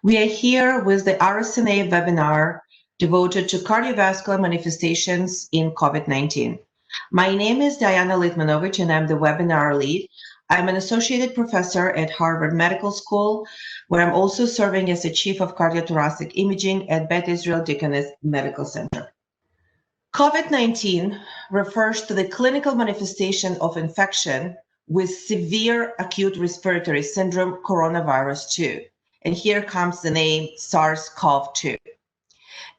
We are here with the RSNA webinar devoted to cardiovascular manifestations in COVID-19. My name is Diana Litmanovich and I'm the webinar lead. I'm an associate professor at Harvard Medical School, where I'm also serving as the chief of cardiothoracic imaging at Beth Israel Deaconess Medical Center. COVID-19 refers to the clinical manifestation of infection with severe acute respiratory syndrome coronavirus 2. And here comes the name SARS-CoV-2.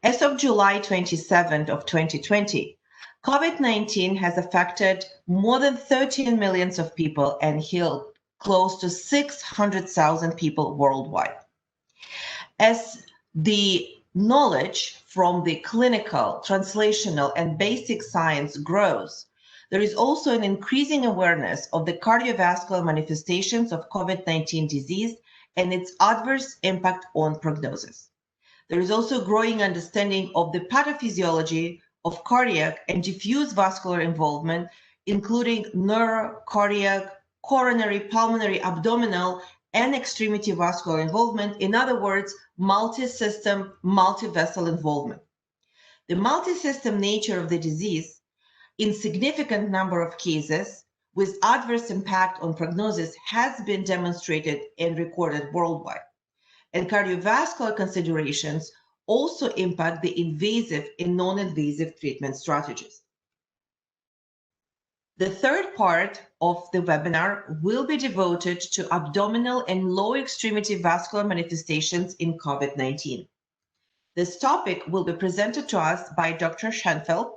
As of July 27th of 2020, COVID-19 has affected more than 13 million of people and killed close to 600,000 people worldwide. As the knowledge from the clinical, translational, and basic science grows, there is also an increasing awareness of the cardiovascular manifestations of COVID-19 disease and its adverse impact on prognosis. There is also growing understanding of the pathophysiology of cardiac and diffuse vascular involvement, including neurocardiac, coronary, pulmonary, abdominal, and extremity vascular involvement. In other words, multi-system, multi-vessel involvement. The multi-system nature of the disease in significant number of cases with adverse impact on prognosis has been demonstrated and recorded worldwide. And cardiovascular considerations also impact the invasive and non-invasive treatment strategies. The third part of the webinar will be devoted to abdominal and lower extremity vascular manifestations in COVID-19. This topic will be presented to us by Dr. Schenfeld,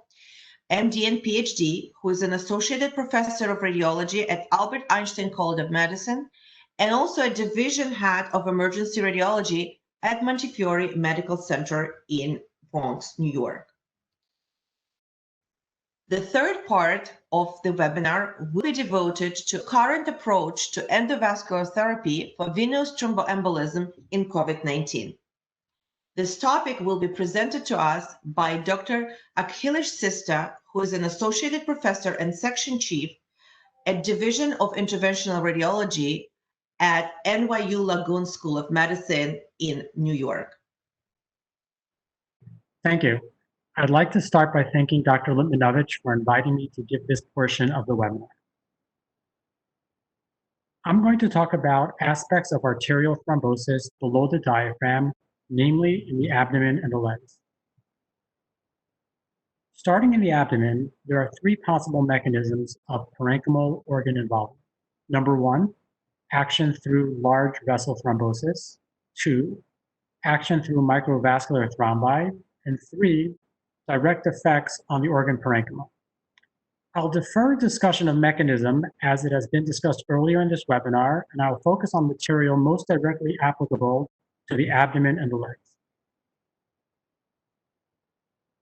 MD and PhD, who is an associate professor of radiology at Albert Einstein College of Medicine, and also a division head of emergency radiology at Montefiore Medical Center in Bronx, New York. The third part of the webinar will be devoted to current approach to endovascular therapy for venous thromboembolism in COVID-19. This topic will be presented to us by Dr. Achilles Sista, who is an associate professor and section chief at Division of Interventional Radiology at NYU Langone School of Medicine in New York. Thank you. I'd like to start by thanking Dr. Litmanovich for inviting me to give this portion of the webinar. I'm going to talk about aspects of arterial thrombosis below the diaphragm, namely in the abdomen and the legs. Starting in the abdomen, there are three possible mechanisms of parenchymal organ involvement. Number one, action through large vessel thrombosis. Two, action through microvascular thrombi. And three, direct effects on the organ parenchyma. I'll defer discussion of mechanism as it has been discussed earlier in this webinar, and I'll focus on material most directly applicable to the abdomen and the legs.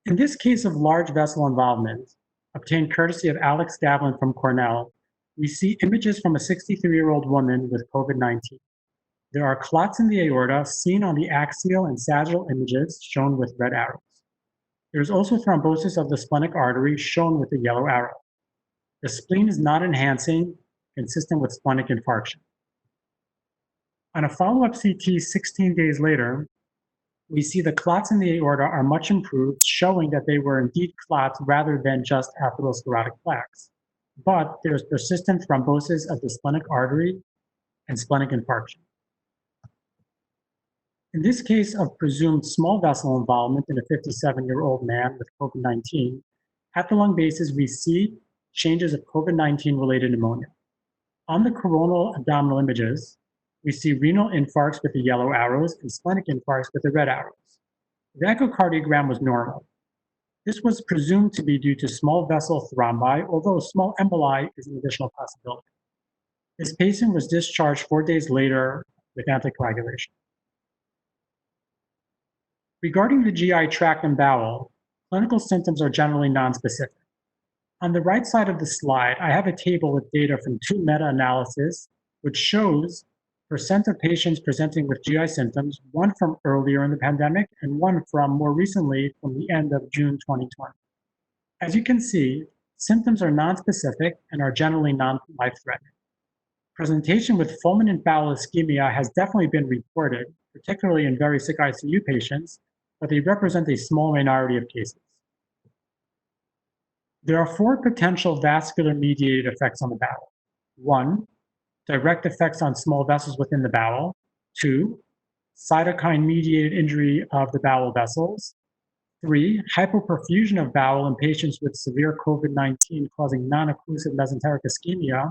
In this case of large vessel involvement, obtained courtesy of Alex Davlin from Cornell, we see images from a 63-year-old woman with COVID-19. There are clots in the aorta seen on the axial and sagittal images shown with red arrows. There is also thrombosis of the splenic artery shown with the yellow arrow. The spleen is not enhancing, consistent with splenic infarction. On a follow-up CT 16 days later, we see the clots in the aorta are much improved, showing that they were indeed clots rather than just atherosclerotic plaques. But there's persistent thrombosis of the splenic artery and splenic infarction. In this case of presumed small vessel involvement in a 57-year-old man with COVID-19, at the lung bases, we see changes of COVID-19 related pneumonia. On the coronal abdominal images, we see renal infarcts with the yellow arrows and splenic infarcts with the red arrows. The echocardiogram was normal. This was presumed to be due to small vessel thrombi, although small emboli is an additional possibility. This patient was discharged 4 days later with anticoagulation. Regarding the GI tract and bowel, clinical symptoms are generally nonspecific. On the right side of the slide, I have a table with data from 2 meta-analyses, which shows % of patients presenting with GI symptoms, one from earlier in the pandemic and one from more recently from the end of June 2020. As you can see, symptoms are nonspecific and are generally non-life-threatening. Presentation with fulminant bowel ischemia has definitely been reported, particularly in very sick ICU patients, but they represent a small minority of cases. There are 4 potential vascular-mediated effects on the bowel. 1, direct effects on small vessels within the bowel. 2, cytokine-mediated injury of the bowel vessels. 3, hypoperfusion of bowel in patients with severe COVID-19 causing non-occlusive mesenteric ischemia.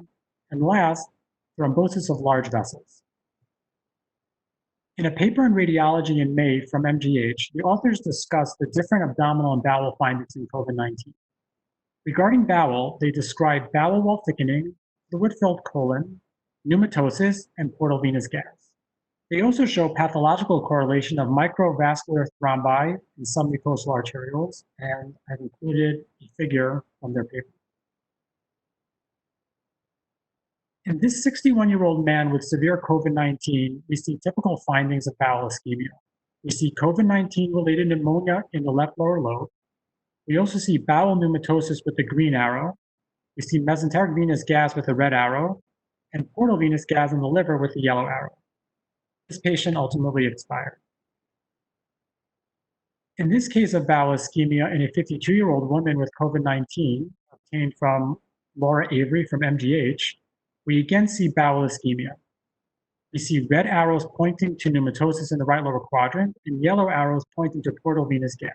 And last, thrombosis of large vessels. In a paper in Radiology in May from MGH, the authors discussed the different abdominal and bowel findings in COVID-19. Regarding bowel, they described bowel wall thickening, fluid-filled colon, pneumatosis, and portal venous gas. They also show pathological correlation of microvascular thrombi in submucosal arterioles, and I've included a figure from their paper. In this 61-year-old man with severe COVID-19, we see typical findings of bowel ischemia. We see COVID-19 related pneumonia in the left lower lobe. We also see bowel pneumatosis with the green arrow. We see mesenteric venous gas with the red arrow, and portal venous gas in the liver with the yellow arrow. This patient ultimately expired. In this case of bowel ischemia in a 52-year-old woman with COVID-19, obtained from Laura Avery from MGH, we again see bowel ischemia. We see red arrows pointing to pneumatosis in the right lower quadrant and yellow arrows pointing to portal venous gas.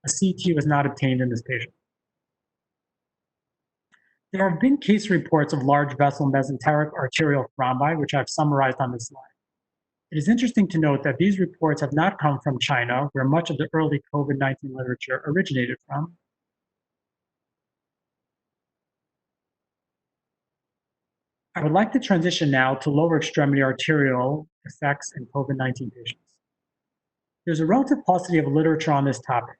A CT was not obtained in this patient. There have been case reports of large vessel mesenteric arterial thrombi, which I've summarized on this slide. It is interesting to note that these reports have not come from China, where much of the early COVID-19 literature originated from. I would like to transition now to lower extremity arterial effects in COVID-19 patients. There's a relative paucity of literature on this topic.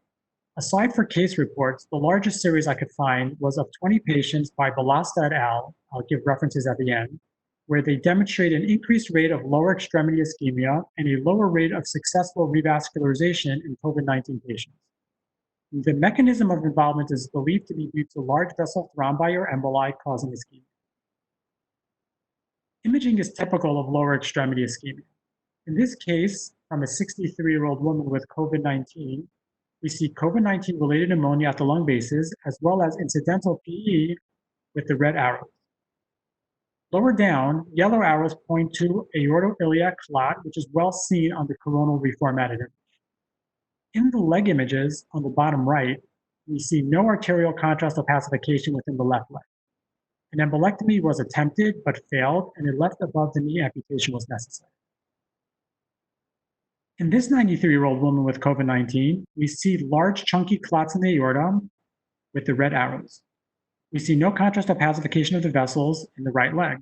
Aside for case reports, the largest series I could find was of 20 patients by Balasta et al., I'll give references at the end, where they demonstrate an increased rate of lower extremity ischemia and a lower rate of successful revascularization in COVID-19 patients. The mechanism of involvement is believed to be due to large vessel thrombi or emboli causing ischemia. Imaging is typical of lower extremity ischemia. In this case, from a 63-year-old woman with COVID-19, we see COVID-19 related pneumonia at the lung bases, as well as incidental PE with the red arrows. Lower down, yellow arrows point to aortoiliac clot, which is well seen on the coronal reformatted image. In the leg images on the bottom right, we see no arterial contrast opacification within the left leg. An embolectomy was attempted but failed, and a left above the knee amputation was necessary. In this 93-year-old woman with COVID-19, we see large chunky clots in the aorta with the red arrows. We see no contrast opacification of the vessels in the right leg.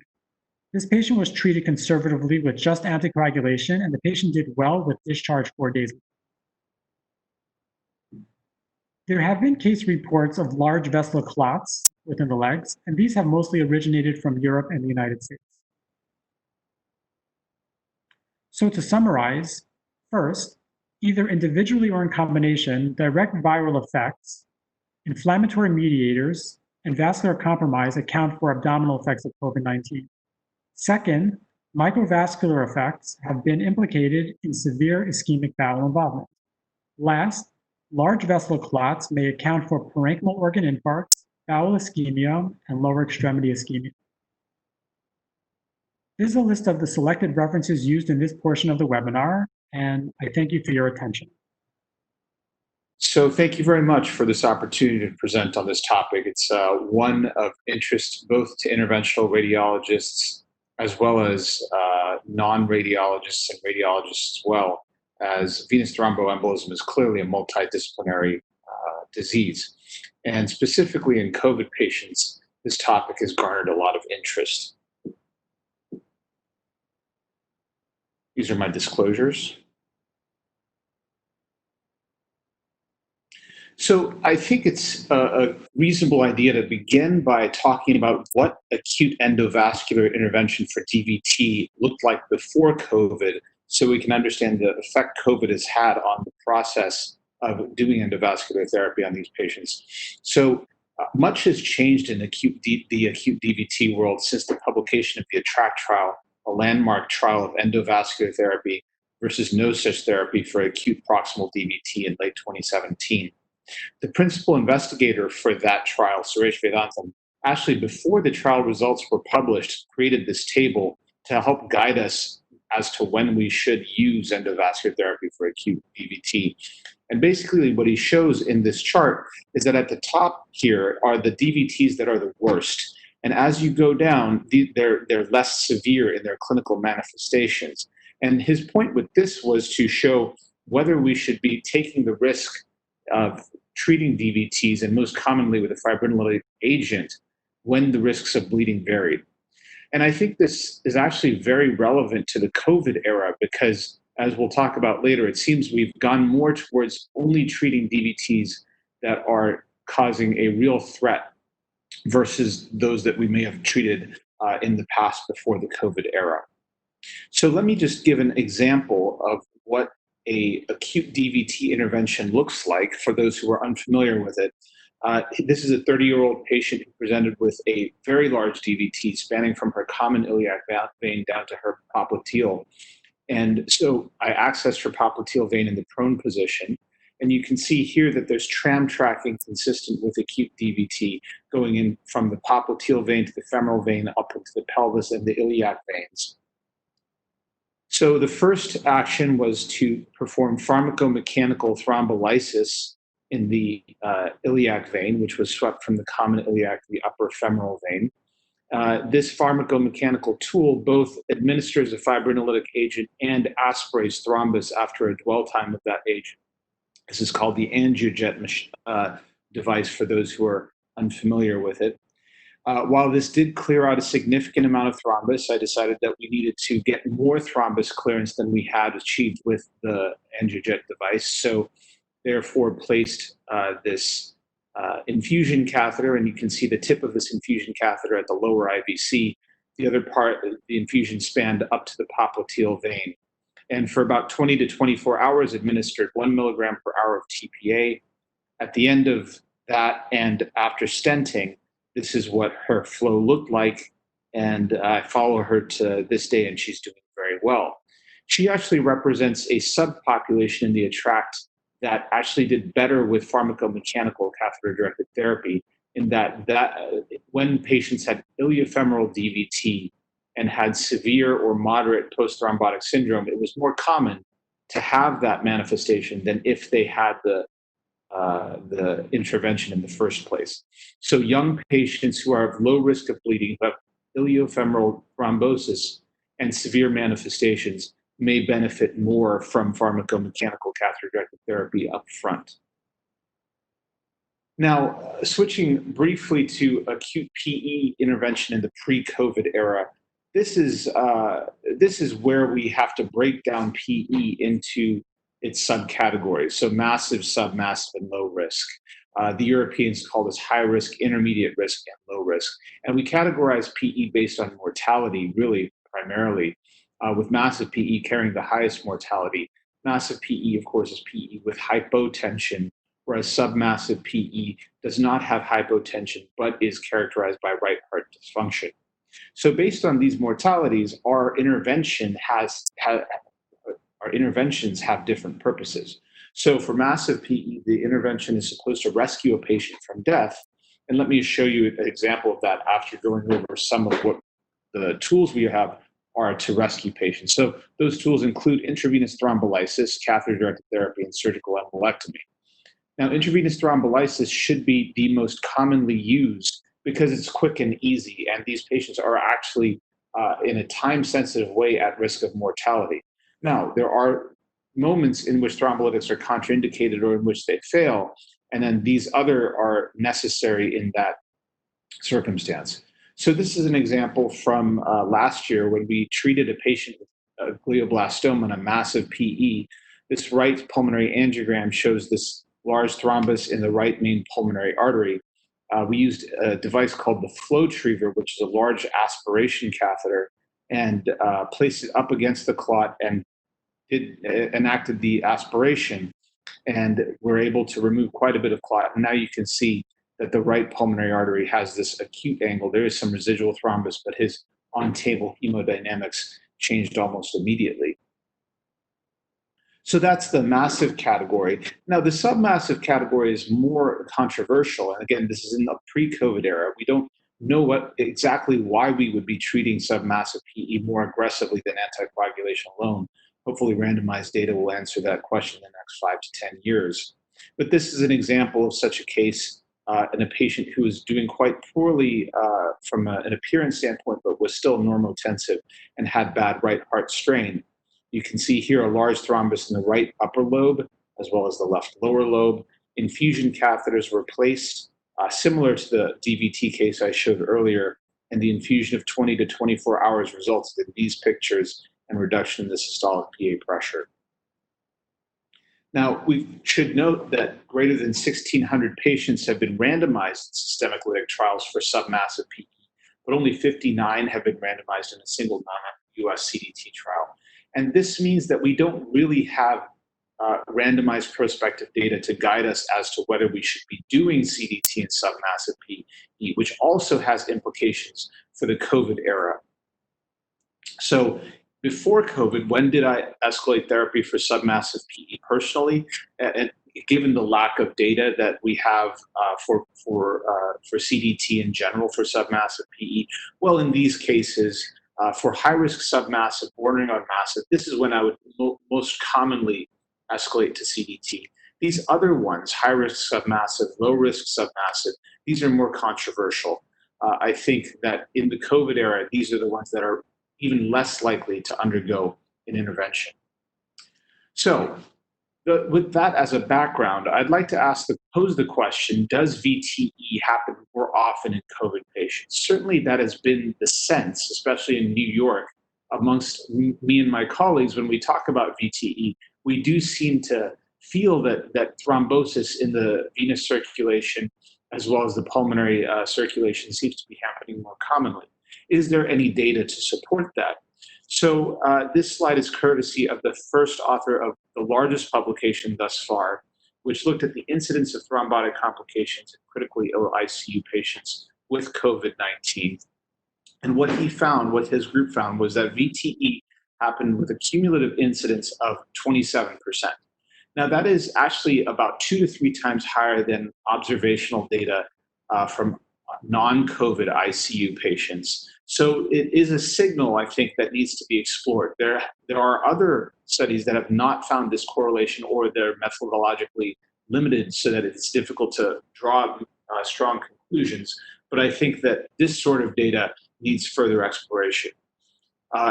This patient was treated conservatively with just anticoagulation, and the patient did well with discharge 4 days later. There have been case reports of large vessel clots within the legs, and these have mostly originated from Europe and the United States. So to summarize, first, either individually or in combination, direct viral effects, inflammatory mediators, and vascular compromise account for abdominal effects of COVID-19. Second, microvascular effects have been implicated in severe ischemic bowel involvement. Last, large vessel clots may account for parenchymal organ infarcts, bowel ischemia, and lower extremity ischemia. This is a list of the selected references used in this portion of the webinar, and I thank you for your attention. So thank you very much for this opportunity to present on this topic. It's one of interest both to interventional radiologists as well as non-radiologists and radiologists as well, as venous thromboembolism is clearly a multidisciplinary disease. And specifically in COVID patients, this topic has garnered a lot of interest. These are my disclosures. So I think it's a reasonable idea to begin by talking about what acute endovascular intervention for DVT looked like before COVID, so we can understand the effect COVID has had on the process of doing endovascular therapy on these patients. So much has changed in the acute DVT world since the publication of the ATTRACT trial, a landmark trial of endovascular therapy versus no such therapy for acute proximal DVT in late 2017. The principal investigator for that trial, Suresh Vedantam, actually before the trial results were published, created this table to help guide us as to when we should use endovascular therapy for acute DVT. And basically what he shows in this chart is that at the top here are the DVTs that are the worst. And as you go down, they're less severe in their clinical manifestations. And his point with this was to show whether we should be taking the risk of treating DVTs, and most commonly with a fibrinolytic agent, when the risks of bleeding varied. And I think this is actually very relevant to the COVID era because, as we'll talk about later, it seems we've gone more towards only treating DVTs that are causing a real threat versus those that we may have treated in the past before the COVID era. So let me just give an example of what a acute DVT intervention looks like for those who are unfamiliar with it. This is a 30-year-old patient who presented with a very large DVT spanning from her common iliac vein down to her popliteal. And so I accessed her popliteal vein in the prone position. And you can see here that there's tram tracking consistent with acute DVT going in from the popliteal vein to the femoral vein up into the pelvis and the iliac veins. So the first action was to perform pharmacomechanical thrombolysis in the iliac vein, which was swept from the common iliac to the upper femoral vein. This pharmacomechanical tool both administers a fibrinolytic agent and aspirates thrombus after a dwell time of that agent. This is called the angiojet device for those who are unfamiliar with it. While this did clear out a significant amount of thrombus, I decided that we needed to get more thrombus clearance than we had achieved with the angiojet device. So therefore placed this infusion catheter, and you can see the tip of this infusion catheter at the lower IVC. The other part, the infusion spanned up to the popliteal vein. And for about 20 to 24 hours, administered 1 milligram per hour of TPA. At the end of that and after stenting, this is what her flow looked like. And I follow her to this day, and she's doing very well. She actually represents a subpopulation in the ATTRACT that actually did better with pharmacomechanical catheter-directed therapy, in that when patients had iliofemoral DVT and had severe or moderate post-thrombotic syndrome, it was more common to have that manifestation than if they had the intervention in the first place. So young patients who are of low risk of bleeding, who have iliofemoral thrombosis and severe manifestations, may benefit more from pharmacomechanical catheter-directed therapy up front. Now, switching briefly to acute PE intervention in the pre-COVID era, this is where we have to break down PE into its subcategories. So massive, submassive, and low risk. The Europeans call this high risk, intermediate risk, and low risk. And we categorize PE based on mortality, really primarily, with massive PE carrying the highest mortality. Massive PE, of course, is PE with hypotension, whereas submassive PE does not have hypotension, but is characterized by right heart dysfunction. So based on these mortalities, our interventions have different purposes. So for massive PE, the intervention is supposed to rescue a patient from death. And let me show you an example of that after going over some of what the tools we have are to rescue patients. So those tools include intravenous thrombolysis, catheter-directed therapy, and surgical embolectomy. Now, intravenous thrombolysis should be the most commonly used because it's quick and easy, and these patients are actually, in a time-sensitive way, at risk of mortality. Now, there are moments in which thrombolytics are contraindicated or in which they fail, and then these other are necessary in that circumstance. So this is an example from last year when we treated a patient with a glioblastoma and a massive PE. This right pulmonary angiogram shows this large thrombus in the right main pulmonary artery. We used a device called the FlowTriever, which is a large aspiration catheter, and placed it up against the clot and enacted the aspiration, and we're able to remove quite a bit of clot. And now you can see that the right pulmonary artery has this acute angle. There is some residual thrombus, but his on-table hemodynamics changed almost immediately. So that's the massive category. Now, the submassive category is more controversial. And again, this is in the pre-COVID era. We don't know exactly why we would be treating submassive PE more aggressively than anticoagulation alone. Hopefully, randomized data will answer that question in the next 5 to 10 years. But this is an example of such a case in a patient who is doing quite poorly from an appearance standpoint, but was still normotensive and had bad right heart strain. You can see here a large thrombus in the right upper lobe, as well as the left lower lobe. Infusion catheters were placed, similar to the DVT case I showed earlier, and the infusion of 20 to 24 hours resulted in these pictures and reduction in the systolic PA pressure. Now, we should note that greater than 1,600 patients have been randomized in systemic lytic trials for submassive PE, but only 59 have been randomized in a single non-US CDT trial. And this means that we don't really have randomized prospective data to guide us as to whether we should be doing CDT in submassive PE, which also has implications for the COVID era. So before COVID, when did I escalate therapy for submassive PE personally? And given the lack of data that we have for CDT in general for submassive PE, well, in these cases, for high-risk submassive bordering on massive, this is when I would most commonly escalate to CDT. These other ones, high-risk submassive, low-risk submassive, these are more controversial. I think that in the COVID era, these are the ones that are even less likely to undergo an intervention. So with that as a background, I'd like to pose the question, does VTE happen more often in COVID patients? Certainly that has been the sense, especially in New York, amongst me and my colleagues when we talk about VTE. We do seem to feel that thrombosis in the venous circulation as well as the pulmonary circulation seems to be happening more commonly. Is there any data to support that? So this slide is courtesy of the first author of the largest publication thus far, which looked at the incidence of thrombotic complications in critically ill ICU patients with COVID-19. And what his group found, was that VTE happened with a cumulative incidence of 27%. Now, that is actually about 2 to 3 times higher than observational data from non-COVID ICU patients. So it is a signal, I think, that needs to be explored. There are other studies that have not found this correlation, or they're methodologically limited so that it's difficult to draw strong conclusions. But I think that this sort of data needs further exploration.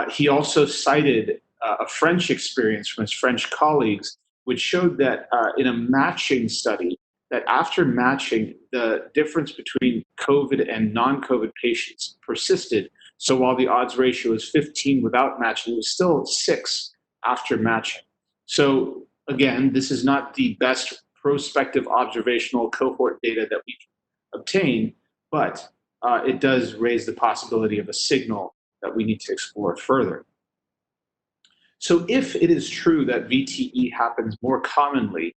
He also cited a French experience from his French colleagues, which showed that in a matching study, that after matching, the difference between COVID and non-COVID patients persisted. So while the odds ratio is 15 without matching, it was still 6 after matching. So again, this is not the best prospective observational cohort data that we can obtain, but it does raise the possibility of a signal that we need to explore further. So if it is true that VTE happens more commonly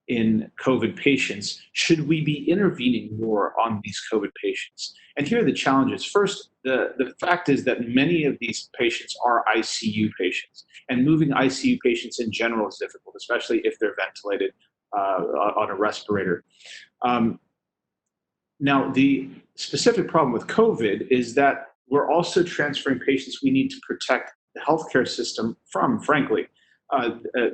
in COVID patients, should we be intervening more on these COVID patients? And here are the challenges. First, the fact is that many of these patients are ICU patients, and moving ICU patients in general is difficult, especially if they're ventilated on a respirator. Now, the specific problem with COVID is that we're also transferring patients we need to protect the healthcare system from, frankly.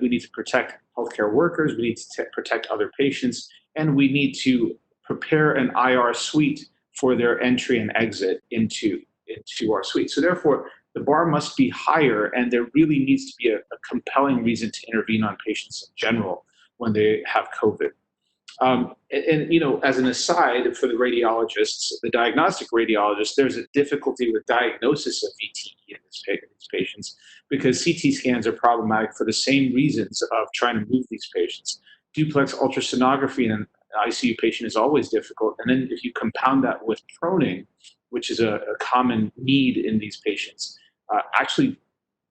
We need to protect healthcare workers, we need to protect other patients, and we need to prepare an IR suite for their entry and exit into our suite. So therefore, the bar must be higher, and there really needs to be a compelling reason to intervene on patients in general when they have COVID. And you know, as an aside for the radiologists, the diagnostic radiologists, there's a difficulty with diagnosis of VTE in these patients, because CT scans are problematic for the same reasons of trying to move these patients. Duplex ultrasonography in an ICU patient is always difficult. And then if you compound that with proning, which is a common need in these patients, actually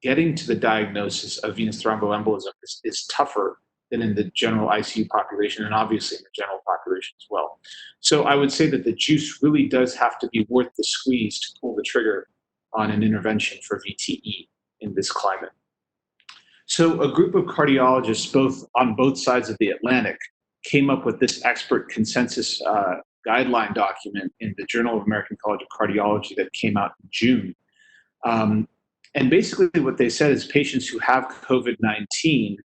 getting to the diagnosis of venous thromboembolism is tougher than in the general ICU population, and obviously in the general population as well. So I would say that the juice really does have to be worth the squeeze to pull the trigger on an intervention for VTE in this climate. So a group of cardiologists, on both sides of the Atlantic, came up with this expert consensus guideline document in the Journal of American College of Cardiology that came out in June. And basically what they said is patients who have COVID-19,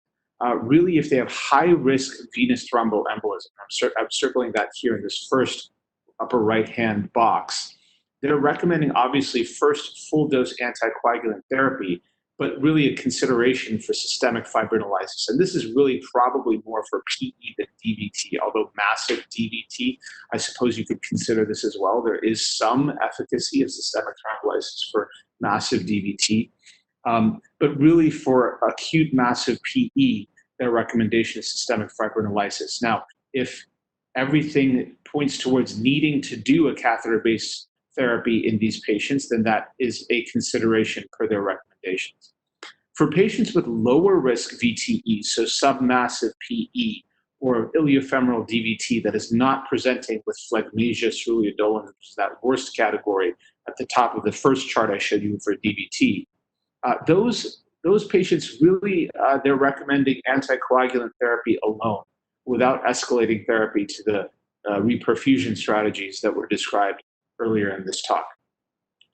really if they have high-risk venous thromboembolism, I'm circling that here in this first upper right-hand box, they're recommending obviously first full-dose anticoagulant therapy, but really a consideration for systemic fibrinolysis. And this is really probably more for PE than DVT, although massive DVT, I suppose you could consider this as well. There is some efficacy of systemic thrombolysis for massive DVT. But really for acute massive PE, their recommendation is systemic fibrinolysis. Now, if everything points towards needing to do a catheter-based therapy in these patients, then that is a consideration per their recommendations. For patients with lower risk VTE, so submassive PE or iliofemoral DVT that is not presenting with phlegmasia ceruleodolen, which is that worst category at the top of the first chart I showed you for DVT, those patients really, they're recommending anticoagulant therapy alone without escalating therapy to the reperfusion strategies that were described earlier in this talk.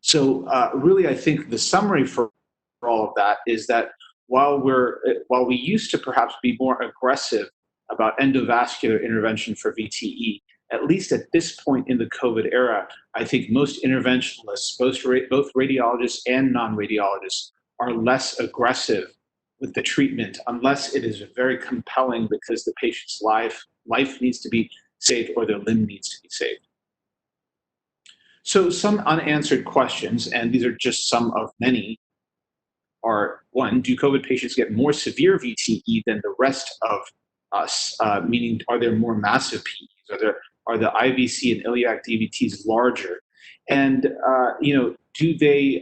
So really, I think the summary for all of that is that while we used to perhaps be more aggressive about endovascular intervention for VTE, at least at this point in the COVID era, I think most interventionalists, both radiologists and non-radiologists, are less aggressive with the treatment unless it is very compelling because the patient's life needs to be saved or their limb needs to be saved. So some unanswered questions, and these are just some of many, are one, do COVID patients get more severe VTE than the rest of us? Meaning, are there more massive PEs? Are the IVC and iliac DVTs larger? And do they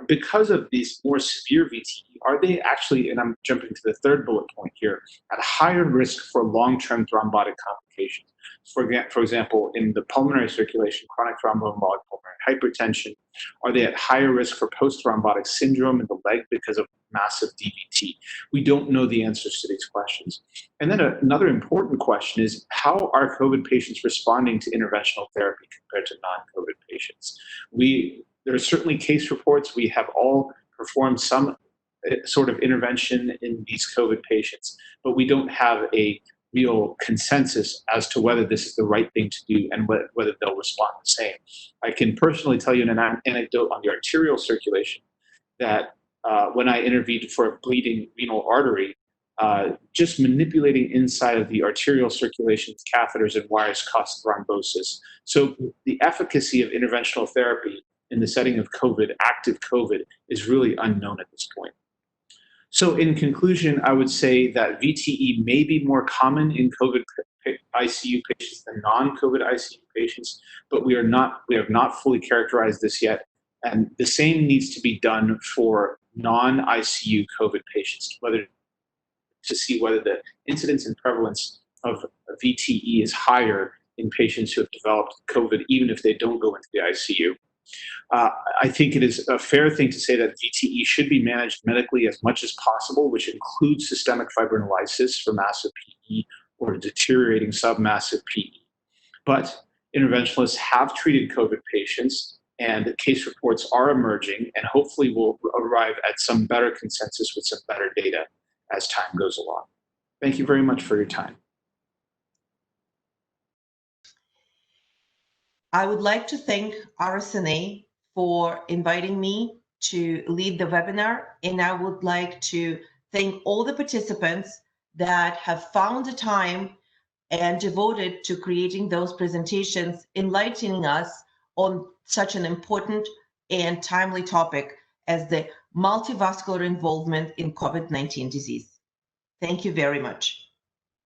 because of these more severe VTE, are they actually, and I'm jumping to the third bullet point here, at higher risk for long-term thrombotic complications? For example, in the pulmonary circulation, chronic thromboembolic pulmonary hypertension, are they at higher risk for post-thrombotic syndrome in the leg because of massive DVT? We don't know the answers to these questions. And then another important question is, how are COVID patients responding to interventional therapy compared to non-COVID patients? There are certainly case reports. We have all performed some sort of intervention in these COVID patients, but we don't have a real consensus as to whether this is the right thing to do and whether they'll respond the same. I can personally tell you an anecdote on the arterial circulation that when I intervened for a bleeding renal artery, just manipulating inside of the arterial circulation with catheters and wires caused thrombosis. So the efficacy of interventional therapy in the setting of COVID, active COVID, is really unknown at this point. So in conclusion, I would say that VTE may be more common in COVID ICU patients than non-COVID ICU patients, but we have not fully characterized this yet. And the same needs to be done for non-ICU COVID patients, to see whether the incidence and prevalence of VTE is higher in patients who have developed COVID, even if they don't go into the ICU. I think it is a fair thing to say that VTE should be managed medically as much as possible, which includes systemic fibrinolysis for massive PE or deteriorating submassive PE. But interventionalists have treated COVID patients, and case reports are emerging, and hopefully we'll arrive at some better consensus with some better data as time goes along. Thank you very much for your time. I would like to thank RSNA for inviting me to lead the webinar, and I would like to thank all the participants that have found the time and devoted to creating those presentations, enlightening us on such an important and timely topic as the multivascular involvement in COVID-19 disease. Thank you very much.